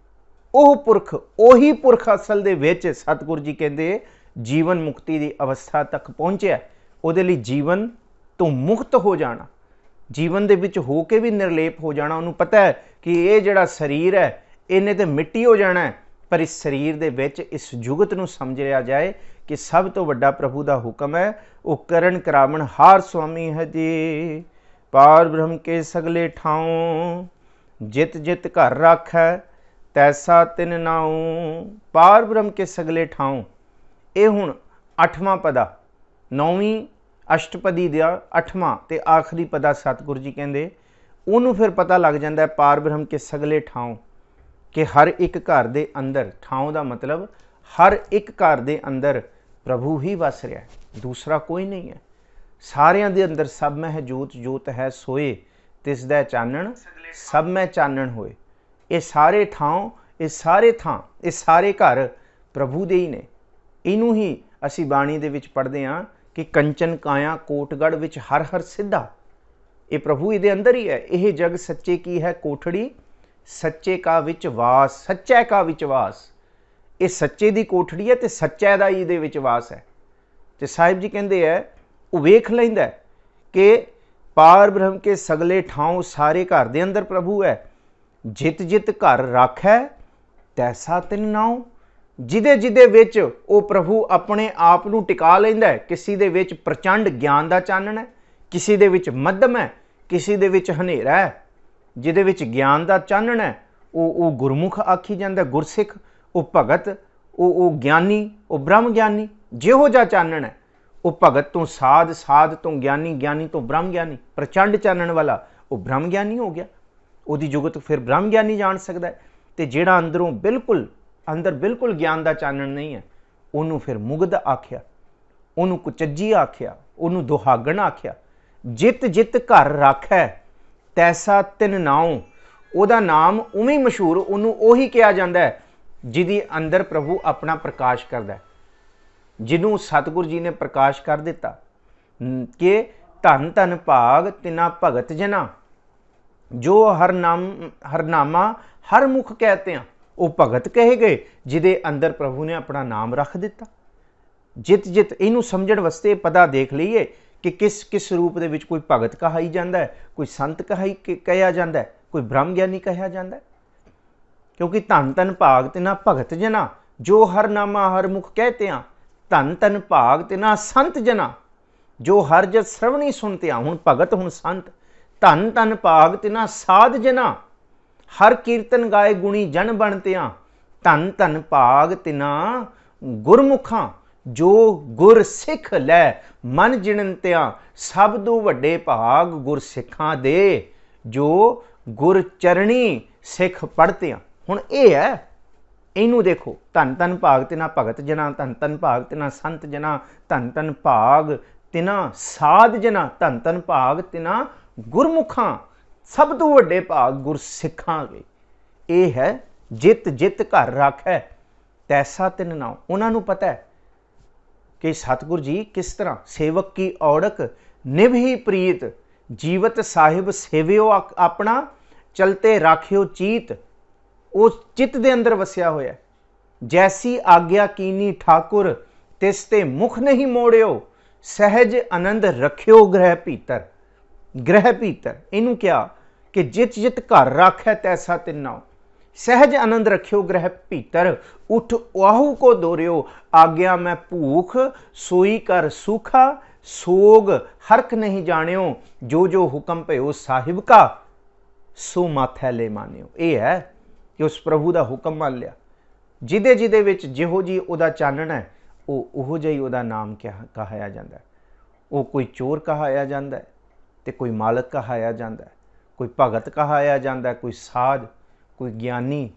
ਉਹ ਪੁਰਖ, ਉਹੀ ਪੁਰਖ ਅਸਲ ਦੇ ਵਿੱਚ ਸਤਿਗੁਰ ਜੀ ਕਹਿੰਦੇ ਜੀਵਨ ਮੁਕਤੀ ਦੀ ਅਵਸਥਾ ਤੱਕ ਪਹੁੰਚਿਆ। ਉਹਦੇ ਲਈ ਜੀਵਨ ਤੋਂ ਮੁਕਤ ਹੋ ਜਾਣਾ, ਜੀਵਨ ਦੇ ਵਿੱਚ ਹੋ ਕੇ ਵੀ ਨਿਰਲੇਪ ਹੋ ਜਾਣਾ। ਉਹਨੂੰ ਪਤਾ ਹੈ ਕਿ ਇਹ ਜਿਹੜਾ ਸਰੀਰ ਹੈ ਇਹਨੇ ਤੇ ਮਿੱਟੀ ਹੋ ਜਾਣਾ ਹੈ, ਪਰ ਇਸ ਸਰੀਰ ਦੇ ਵਿੱਚ ਇਸ ਜੁਗਤ ਨੂੰ ਸਮਝ ਲਿਆ ਜਾਏ ਕਿ ਸਭ ਤੋਂ ਵੱਡਾ ਪ੍ਰਭੂ ਦਾ ਹੁਕਮ ਹੈ। ਉਹ ਕਰਨ ਕਰਾਵਣ ਹਾਰ ਸੁਆਮੀ ਹੈ ਜੀ। ਪਾਰ ਬ੍ਰਹਮ ਕੇ ਸਗਲੇ ਠਾਉ ਜਿਤ ਜਿਤ ਘਰ ਰਾਖੈ ਤੈਸਾ ਤਿਨ ਨਾਉ। ਪਾਰ ਬ੍ਰਹਮ ਕੇ ਸਗਲੇ ਠਾਉ, ਇਹ ਹੁਣ 8ਵਾਂ ਪਦਾ, 9ਵੀਂ ਅਸ਼ਟਪਦੀ ਦਾ 8ਵਾਂ ਤੇ ਆਖਰੀ ਪਦਾ ਸਤਿਗੁਰੂ ਜੀ ਕਹਿੰਦੇ ਉਹਨੂੰ ਫਿਰ ਪਤਾ ਲੱਗ ਜਾਂਦਾ ਪਾਰ ਬ੍ਰਹਮ ਕੇ ਸਗਲੇ ਠਾਉ, ਕਿ ਹਰ ਇੱਕ ਘਰ ਦੇ ਅੰਦਰ, ਠਾਉ ਦਾ ਮਤਲਬ ਹਰ ਇੱਕ ਘਰ ਦੇ ਅੰਦਰ ਪ੍ਰਭੂ ਹੀ ਵਸ ਰਿਹਾ, ਦੂਸਰਾ ਕੋਈ ਨਹੀਂ ਹੈ। ਸਾਰਿਆਂ ਦੇ ਅੰਦਰ ਸਭ ਮਹਿ ਜੋਤ ਜੋਤ ਹੈ ਸੋਏ, ਤਿਸ ਦਾ ਚਾਨਣ ਸਭ ਮੈਂ ਚਾਨਣ ਹੋਏ। ਇਹ ਸਾਰੇ ਠਾਉ, ਇਹ ਸਾਰੇ ਥਾਂ, ਇਹ ਸਾਰੇ ਘਰ ਪ੍ਰਭੂ ਦੇ ਹੀ ਨੇ। ਇਹਨੂੰ ਹੀ ਅਸੀਂ ਬਾਣੀ ਦੇ ਵਿੱਚ ਪੜ੍ਹਦੇ ਹਾਂ ਕਿ ਕੰਚਨ ਕਾਇਆ ਕੋਟਗੜ੍ਹ ਵਿੱਚ ਹਰ ਹਰ ਸਿੱਧਾ। ਇਹ ਪ੍ਰਭੂ ਇਹਦੇ ਅੰਦਰ ਹੀ ਹੈ। ਇਹ ਜਗ ਸੱਚੇ ਕੀ ਹੈ ਕੋਠੜੀ, ਸੱਚੇ ਕਾ ਵਿੱਚ ਵਾਸ, ਸੱਚੈ ਕਾ ਵਿੱਚ ਵਾਸ। ਇਹ ਸੱਚੇ ਦੀ ਕੋਠੜੀ ਹੈ ਤੇ ਸੱਚੈ ਦਾ ਹੀ ਇਹਦੇ ਵਿੱਚ ਵਾਸ ਹੈ। ਤੇ ਸਾਹਿਬ ਜੀ ਕਹਿੰਦੇ ਹੈ ਉਹ ਵੇਖ ਲੈਂਦਾ ਕਿ ਪਾਰ ਬ੍ਰਹਮ ਕੇ ਸਗਲੇ ਠਾਉ, ਸਾਰੇ ਘਰ ਦੇ ਅੰਦਰ ਪ੍ਰਭੂ ਹੈ। ਜਿਤ ਜਿਤ ਘਰ ਰਾਖੈ ਤੈਸਾ ਤਿਨ ਨਾਉ। ਜਿਹਦੇ ਜਿਹਦੇ ਵਿੱਚ ਉਹ ਪ੍ਰਭੂ ਆਪਣੇ ਆਪ ਨੂੰ ਟਿਕਾ ਲੈਂਦਾ ਹੈ। ਕਿਸੇ ਦੇ ਵਿੱਚ ਪ੍ਰਚੰਡ ਗਿਆਨ ਦਾ ਚਾਨਣ ਹੈ, ਕਿਸੇ ਦੇ ਵਿੱਚ ਮੱਧਮ ਹੈ, ਕਿਸੇ ਦੇ ਵਿੱਚ ਹਨੇਰਾ ਹੈ। ਜਿਹਦੇ ਵਿੱਚ ਗਿਆਨ ਦਾ ਚਾਨਣ ਹੈ ਉਹ ਗੁਰਮੁਖ ਆਖੀ ਜਾਂਦਾ, ਗੁਰਸਿੱਖ, ਉਹ ਭਗਤ, ਉਹ ਗਿਆਨੀ, ਉਹ ਬ੍ਰਹਮ ਗਿਆਨੀ। ਜਿਹੋ ਜਿਹਾ ਚਾਨਣ ਹੈ ਉਹ ਭਗਤ ਤੋਂ ਸਾਧ, ਸਾਧ ਤੋਂ ਗਿਆਨੀ, ਗਿਆਨੀ ਤੋਂ ਬ੍ਰਹਮ ਗਿਆਨੀ। ਪ੍ਰਚੰਡ ਚਾਨਣ ਵਾਲਾ ਉਹ ਬ੍ਰਹਮ ਗਿਆਨੀ ਹੋ ਗਿਆ। ਉਹਦੀ ਜੁਗਤ ਫਿਰ ਬ੍ਰਹਮ ਗਿਆਨੀ ਜਾਣ ਸਕਦਾ ਹੈ। ਤੇ ਜਿਹੜਾ ਅੰਦਰੋਂ ਬਿਲਕੁਲ ਗਿਆਨ ਦਾ ਚਾਨਣ ਨਹੀਂ ਹੈ ਉਹਨੂੰ ਫਿਰ ਮੁਗਧ ਆਖਿਆ, ਉਹਨੂੰ ਕੁਚੱਜੀ ਆਖਿਆ, ਉਹਨੂੰ ਦੁਹਾਗਣ ਆਖਿਆ। ਜਿਤ ਜਿਤ ਘਰ ਰਾਖੈ ਤੈਸਾ ਤਿਨ ਨਾਉ। ਉਹਦਾ ਨਾਮ ਉਵੇਂ ਹੀ ਮਸ਼ਹੂਰ, ਉਹਨੂੰ ਉਹੀ ਕਿਹਾ ਜਾਂਦਾ ਹੈ ਜਿਹਦੀ ਅੰਦਰ ਪ੍ਰਭੂ ਆਪਣਾ ਪ੍ਰਕਾਸ਼ ਕਰਦਾ ਹੈ, ਜਿਹਨੂੰ ਸਤਿਗੁਰੂ ਜੀ ਨੇ ਪ੍ਰਕਾਸ਼ ਕਰ ਦਿੱਤਾ ਕਿ ਧੰਨ ਧੰਨ ਭਾਗ ਤਿਨਾ ਭਗਤ ਜਨਾ ਜੋ ਹਰਨਾਮਾ ਹਰ ਮੁਖ ਕਹਤੇ ਆ। ਉਹ ਭਗਤ ਕਹੇ ਗਏ ਜਿਹਦੇ ਅੰਦਰ ਪ੍ਰਭੂ ਨੇ ਆਪਣਾ ਨਾਮ ਰੱਖ ਦਿੱਤਾ। ਜਿਤ ਜਿਤ, ਇਹਨੂੰ ਸਮਝਣ ਵਾਸਤੇ ਪਤਾ ਦੇਖ ਲਈਏ ਕਿ ਕਿਸ ਕਿਸ ਰੂਪ ਦੇ ਵਿੱਚ ਕੋਈ ਭਗਤ ਕਹਾਈ ਜਾਂਦਾ ਹੈ, ਕੋਈ ਸੰਤ ਕਿਹਾ ਜਾਂਦਾ ਹੈ, ਕੋਈ ਬ੍ਰਹਮ ਗਿਆਨੀ ਕਿਹਾ ਜਾਂਦਾ ਹੈ। ਕਿਉਂਕਿ ਧੰਨ ਧੰਨ ਭਾਗ ਤਿਨਾ ਭਗਤ ਜਨਾ ਜੋ ਹਰਨਾਮਾ ਹਰ ਮੁਖ ਕਹਤੇ ਆ। ਧੰਨ ਧੰਨ ਭਾਗ ਤਿਨਾ ਸੰਤ ਜਨਾ ਜੋ ਹਰ ਜਸ ਸ਼ਰਵਣੀ ਸੁਣਤੇ ਆ। ਹੁਣ ਭਗਤ, ਹੁਣ ਸੰਤ। ਧੰਨ ਧੰਨ ਭਾਗ ਤਿਨਾ ਸਾਧ ਜਨਾ ਹਰ ਕੀਰਤਨ ਗਾਏ ਗੁਣੀ ਜਨ ਬਣਤੇ ਆ। ਧੰਨ ਧੰਨ ਭਾਗ ਤਿਨਾ ਗੁਰਮੁਖਾਂ ਜੋ ਗੁਰ ਸਿੱਖ ਲੈ ਮਨ ਜਿਣਨਤਿਆਂ। ਸਭ ਤੋਂ ਵੱਡੇ ਭਾਗ ਗੁਰਸਿੱਖਾਂ ਦੇ ਜੋ ਗੁਰ ਚਰਣੀ ਸਿੱਖ ਪੜ੍ਹਤੇ ਆ। ਹੁਣ ਇਹ ਹੈ, ਇਹਨੂੰ ਦੇਖੋ, ਧੰਨ ਧੰਨ ਭਾਗ ਤਿਨਾ ਭਗਤ ਜਨਾ, ਧੰਨ ਧੰਨ ਭਾਗ ਤਿਨਾ ਸੰਤ ਜਨਾ, ਧੰਨ ਧੰਨ ਭਾਗ ਤਿਨਾ ਸਾਧ ਜਨਾ, ਧੰਨ ਧੰਨ ਭਾਗ ਤਿਨਾ ਗੁਰਮੁਖਾਂ। ਸਭ ਤੋਂ ਵੱਡੇ ਭਾਗ ਗੁਰਸਿੱਖਾਂ ਦੇ। ये है जित जित घर राखै तैसा तिन नाउ। उन्होंने पता है कि सतगुर जी किस तरह सेवक की औड़क निभही प्रीत, जीवत साहिब सेवियो अपना, चलते राखियो चीत। वो चित दे अंदर वसिया होया। जैसी आग्या कीनी ठाकुर तिसते मुख नहीं मोड़ियो, सहज आनंद रखियो ग्रह भीतर। ग्रह भीतर इनू क्या कि जित जित घर राखै तैसा तिन्ना, सहज आनंद रखियो ग्रह भीतर। उठ आहू को दोरियो, आग्या मैं भूख, सोई कर सूखा, सोग हरख नहीं जानियो, जो जो हुक्म भयो साहिब का, सो माथै ले मानियो। ये है कि उस प्रभु का हुक्म मान लिया, जिदे जिदे विच जिहो जी उहदा चानण है उहो जिहा ही उहदा नाम कहाया जाता है। वो कोई चोर कहाया जाता है तो कोई मालक कहाया जाता है, कोई भगत कहाया जाता है, कोई साध, कोई ज्ञानी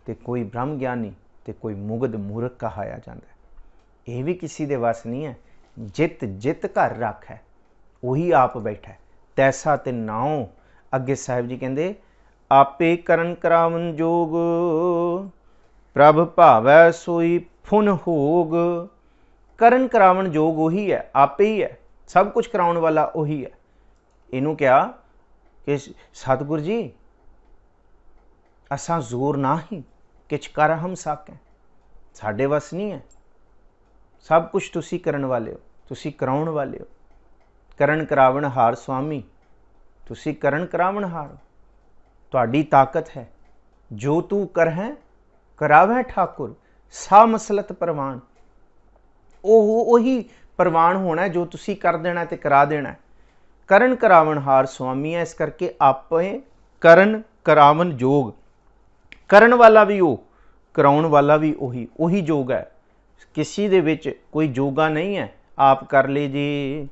तो कोई ब्रह्म ज्ञानी तो कोई मुगध मूर्ख कहाया जाता है। ये भी किसी दे वस नहीं है। जित जित घर रख है वही आप बैठा है तैसा ते नाओ। अगे साहिब जी कहते आपे करन करावन जोग, प्रभ भावै सोई फुन होग। करन करावन जोग वही है, आपे ही है, सब कुछ कराउण वाला वही है। इनू क्या कि सतगुर जी असां जोर ना ही किछ कर हम सकें, साडे वस नहीं है, सब कुछ तुसी करन वाले हो, तुसी कराउण वाले हो। करन करावण हार स्वामी, तुसी करन करावण हार हो, तुहाडी ताकत है। जो तू करहैं करावै ठाकुर, सा मसलत परवान। वही परवान होना है जो तुसी कर देना ते करा देना है। करन करावन हार स्वामी है, इस करके आपे करन करावन जोग। करन वाला भी वो, कराउण वाला भी वही, वही जोग है। किसी दे विच कोई जोगा नहीं है आप कर ले जी।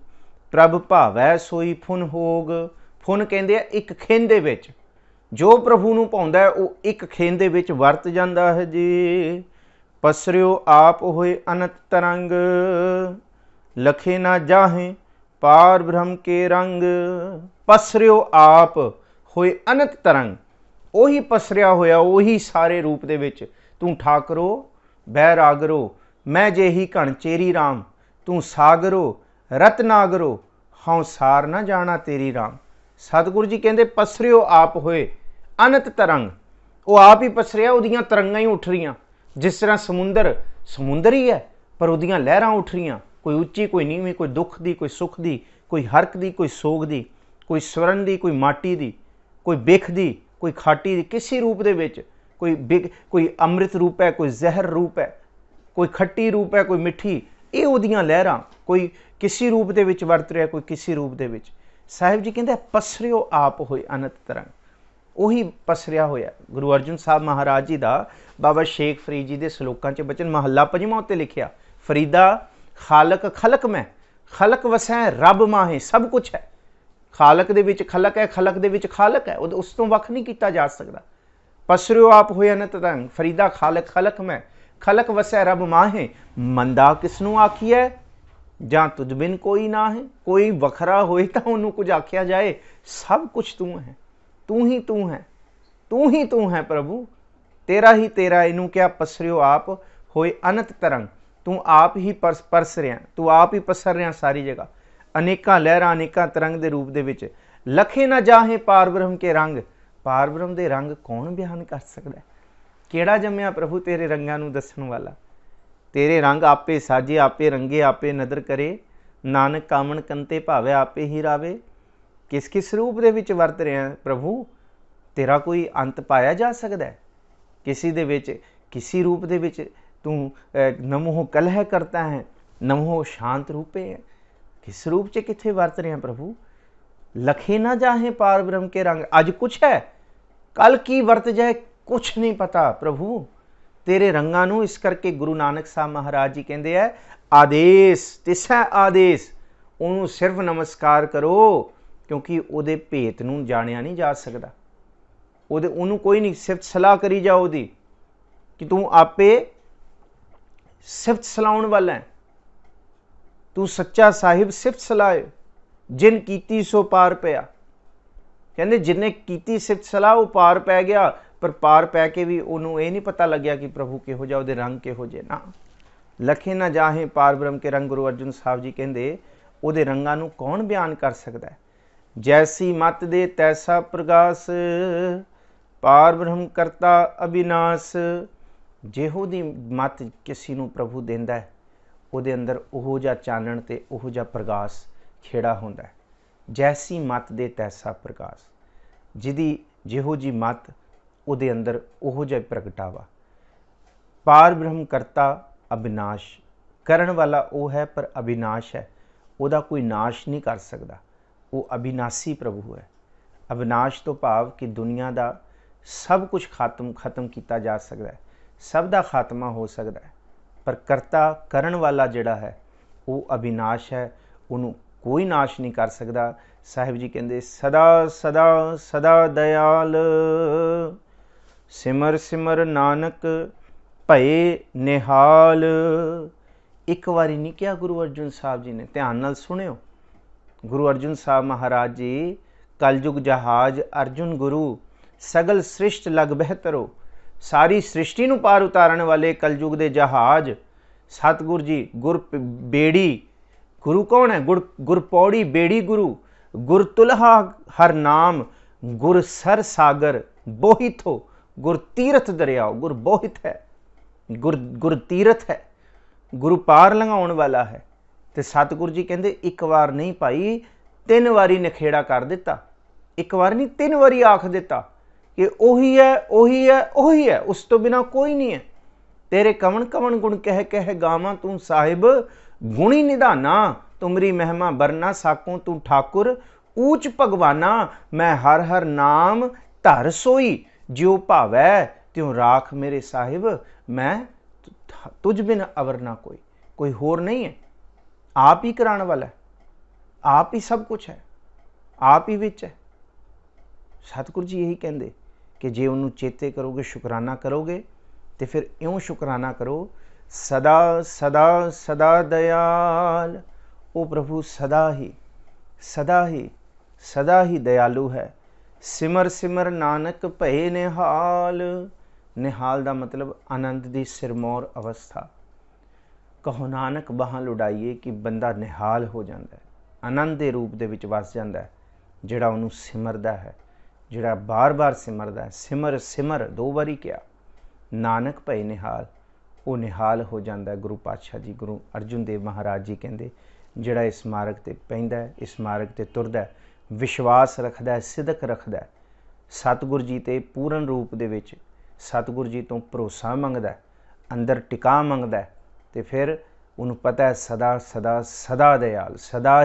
प्रभ भावै सोई फुन होग। फुन कहते हैं एक खिंद दे विच, जो प्रभु नूं भाउंदा है वो एक खिंद दे विच वरत जांदा है जी। पसरियो आप होए अनंत तरंग, लखे ना जाहे पार ब्रह्म के रंग। पसरियो आप होए अनंत तरंग, वही पसरिया होया वही सारे रूप दे विच। तू ठाकरो बैरागरो, मैं जेही घण चेरी राम। तू सागरो रतनागरो, हाँ सार ना जाना तेरी राम। सतगुरु जी कहते पसरियो आप होए अनंत तरंग। वो आप ही पसरिया, उहदियां तरंगां ही उठ रही। जिस तरह समुंदर ही है पर उहदियां लहरां उठ रही, कोई उच्ची कोई नीवीं, कोई दुख दी कोई सुख दी, कोई हरक दी कोई सोग दी, कोई स्वरण दी कोई माटी दी, कोई बिख दी कोई खाटी दी। किसी रूप दे विच कोई अमृत रूप है, कोई जहर रूप है, कोई खट्टी रूप है, कोई मिठी। ये उहदियां लहरां, कोई किसी रूप दे विच वरत रहा, कोई किसी रूप दे विच। साहिब जी कहते पसरियो आप होए अनंत तरंग, ਉਹੀ पसरिया होया। गुरु अर्जन साहब महाराज जी का बाबा शेख फरीद जी के सलोकां च बचन महला 5वां उत्ते लिखिया, फरीदा खालक खलक मैं, खलक वसै रब माहे। सब कुछ है, खालक दे विच खलक है, खलक दे विच खालक है, उस तो वख नहीं किया जा सकता। पसरियो आप होए अनंत तरंग, फरीदा खालक खलक मैं, खलक वसै रब माहे। मंदा किसनू आखिए जां तुझ बिन कोई ना है। कोई वखरा होए तो उन्होंने कुछ आख्या जाए, सब कुछ तू है, तू ही तू है, तू ही तू है प्रभु, तेरा ही तेरा। इनू क्या पसरियो आप होए अनंत तरंग, तू आप ही परस रहा, तू आप ही पसर रहा सारी जगह। अनेकां लहरां अनेकां तरंग के रूप दे विच, लखे ना जाहे पार ब्रह्म के रंग। पार ब्रह्म के रंग कौन बयान कर सकता है? केड़ा जम्या प्रभु तेरे रंगां नूं दस्सण वाला? तेरे रंग आपे साजे आपे रंगे आपे नदर करे, नानक कामन कंते भावे आपे ही रावे। किस किस रूप दे विच वरत रहे हैं प्रभु? तेरा कोई अंत पाया जा सकता है? किसी दे विच किसी रूप दे विच तू नमोह कलह करता है, नमोह शांत रूपे है। किस रूप च किथे वरत रहे हैं प्रभु? लखे ना जाहे पार ब्रह्म के रंग। अज कुछ है, कल की वरत जाए कुछ नहीं पता प्रभु तेरे रंगां नूं। इस करके गुरु नानक साहब महाराज जी कहते हैं आदेश तिसै आदेश, उन्होंने सिर्फ नमस्कार करो, क्योंकि उहदे भेत नूं जाणिया नहीं जा सकता। उन्होंने कोई नहीं, सिफत सलाह करी जाओ उहदी कि तू आपे सिफत सलाउण वाला है, तू सच्चा साहिब सिफत सलाह। जिन कीती सो पार पिया, कहते जिन्हें कीती सिफत सलाह वो पार पै गया। पर पार पै के भी उन्होंने ये नहीं पता लग्या कि प्रभु किहो जिहा, उहदे रंग किहो जे ना। लखे ना जाहे पार ब्रह्म के रंग, गुरु अर्जुन साहब जी कहते उहदे रंगां नूं कौन बयान कर सकता है। जैसी मत दे तैसा प्रगास, पार ब्रह्म करता अविनाश। ਜਿਹੋ ਦੀ मत किसी ਨੂੰ प्रभु देंदा है ਉਹਦੇ अंदर ਉਹੋ ਜਿਹਾ ਚਾਨਣ ਤੇ ਉਹੋ ਜਿਹਾ ਪ੍ਰਗਾਸ ਖੇੜਾ ਹੁੰਦਾ ਹੈ। जैसी मत दे तैसा प्रकाश, ਜਿਹਦੀ ਜਿਹੋ ਜੀ मत ਉਹਦੇ अंदर ਉਹੋ ਜਿਹਾ प्रगटावा। पार ब्रह्म करता अविनाश, ਕਰਨ वाला ਉਹ है पर अविनाश है, ਉਹਦਾ ਕੋਈ नाश नहीं कर सकता। वो अविनाशी प्रभु है। अविनाश तो भाव कि दुनिया का सब कुछ खत्म किया जा सकता है, सब का खात्मा हो सकता है, पर करता करण वाला जिहड़ा है वो अविनाश है, उन्होंने कोई नाश नहीं कर सकता। साहिब जी कहते सदा सदा सदा दयाल, सिमर सिमर नानक भये निहाल। एक बारी नहीं कहा गुरु अर्जुन साहब जी ने, ध्यान नाल सुनियो। गुरु अर्जुन साहब महाराज जी कलयुग जहाज अर्जुन गुरु सगल सृष्ट लग बेहतरो, सारी सृष्टि नूं पार उतारन वाले कलयुग दे जहाज सतगुर जी गुर बेड़ी। गुरु कौन है? गुर पौड़ी बेड़ी गुरु, गुर तुलहा हर नाम, गुर सर सागर बोहित हो, गुर तीरथ दरियाओ। गुर बोहित है, गुर तीरथ है, गुरु पार लंघाउण वाला है। तो सतगुर जी कहते एक बार नहीं भाई, 3 वारी नखेड़ा कर दिता। एक बार नहीं 3 वारी आख दिता कि ओही है ओही है ओही है, उस तो बिना कोई नहीं है। तेरे कवन कवन गुण कह कह गावा तू साहिब, गुणी निधाना तुमरी महिमा बरना साकों तू ठाकुर ऊच भगवाना। मैं हर हर नाम धर सोई, ज्यो भावै त्यों राख मेरे साहिब। मैं तुझ बिन अवर ना कोई, कोई होर नहीं है। आप ही कराने वाला है, आप ही सब कुछ है, आप ही विच है। सतगुरु जी यही कहते कि जे उन्होंने चेते करोगे, शुकराना करोगे, तो फिर इउं शुकराना करो सदा सदा सदा दयाल। वो प्रभु सदा ही सदा ही दयालु है। सिमर सिमर नानक भये निहाल। निहाल का मतलब आनंद की सिरमौर अवस्था। कहो नानक बाहां लुटाइए कि बंदा निहाल हो जाता है, आनंद के रूप के विच वस जाता है, जिहड़ा उन्होंने सिमरदा है, जिहड़ा बार बार सिमरदा है। सिमर सिमर 2 बारी किया। नानक भई निहाल, वो निहाल हो जाता है। गुरु पातशाह जी गुरु अर्जुन देव महाराज जी कहते जिहड़ा इस मार्ग ते पैंदा है, इस मार्ग ते तुरदा है, विश्वास रखदा है, सिदक रखदा है, सतगुर जी ते पूर्ण रूप दे विच सतगुर जी तो भरोसा मंगदा है, अंदर टिका मंगदा है, तो फिर उन्होंने पता है सदा सदा सदा दयाल। सदा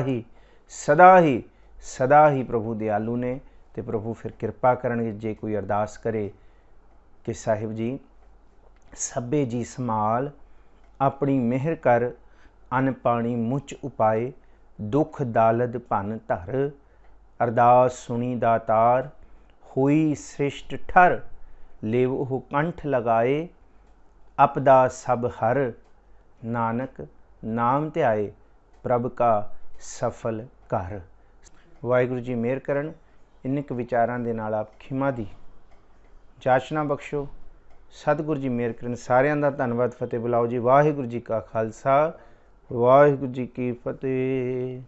ही प्रभु दयालु ने। तो प्रभु फिर किरपा करनगे जे कोई अरदास करे कि साहिब जी सभे जी संभाल, अपनी मेहर कर, अन्न पानी मुच उपाए, दुख दालद भन धर। अरदास सुनी दातार, हुई सृष्ट ठर, लेवो कंठ लगाए, अपदा सब हर। नानक नाम ध्याए, प्रभ का सफल घर। वाहिगुरू जी मेहर करन। इन्ने क विचारां दे नाल आप खिमा दी जाचना बख्शो। सतगुरु जी मेहर करन। सारिਆਂ ਦਾ ਧੰਨਵਾਦ। फतेह बुलाओ जी। वाहिगुरू जी का खालसा, वाहिगुरू जी की फतेह।